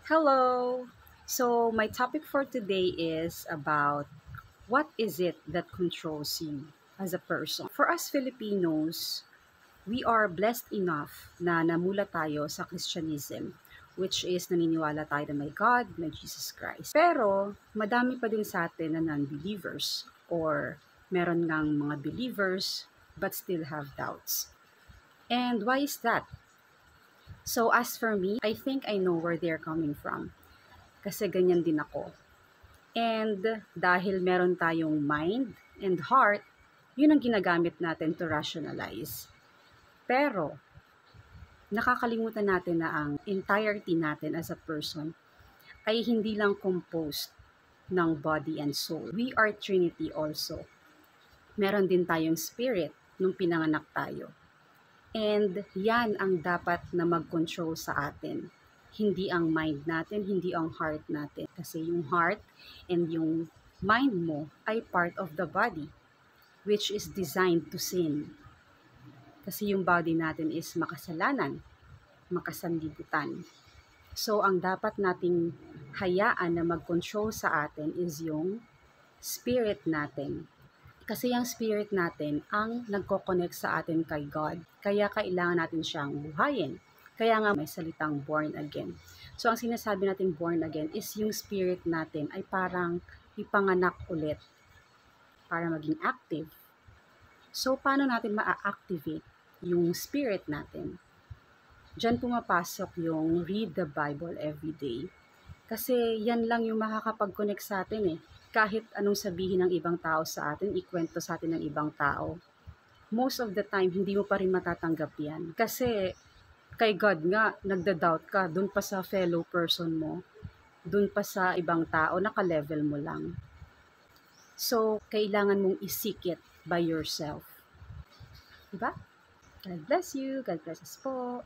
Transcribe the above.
Hello! So, my topic for today is about what is it that controls you as a person. For us Filipinos, we are blessed enough na namula tayo sa Christianism, which is naniniwala tayo na may God, na Jesus Christ. Pero, madami pa din sa atin na non-believers or meron ngang mga believers but still have doubts. And why is that? So, as for me, I think I know where they're coming from. Kasi ganyan din ako. And dahil meron tayong mind and heart, yun ang ginagamit natin to rationalize. Pero, nakakalimutan natin na ang entirety natin as a person ay hindi lang composed ng body and soul. We are Trinity also. Meron din tayong spirit nung pinanganak tayo. And yan ang dapat na mag-control sa atin. Hindi ang mind natin, hindi ang heart natin. Kasi yung heart and yung mind mo ay part of the body, which is designed to sin. Kasi yung body natin is makasalanan, makasanlibutan. So, ang dapat nating hayaan na mag-control sa atin is yung spirit natin. Kasi yung spirit natin ang nagko-connect sa atin kay God. Kaya kailangan natin siyang buhayin. Kaya nga may salitang born again. So ang sinasabi nating born again is yung spirit natin ay parang ipanganak ulit para maging active. So paano natin ma-activate yung spirit natin? Diyan pumapasok yung read the Bible every day. Kasi yan lang yung makakapag-connect sa atin eh. Kahit anong sabihin ng ibang tao sa atin, ikwento sa atin ng ibang tao. Most of the time, hindi mo pa rin matatanggap yan. Kasi kay God nga, nagda-doubt ka, dun pa sa fellow person mo, dun pa sa ibang tao, naka-level mo lang. So, kailangan mong isik it by yourself. Diba? God bless you. God bless us po.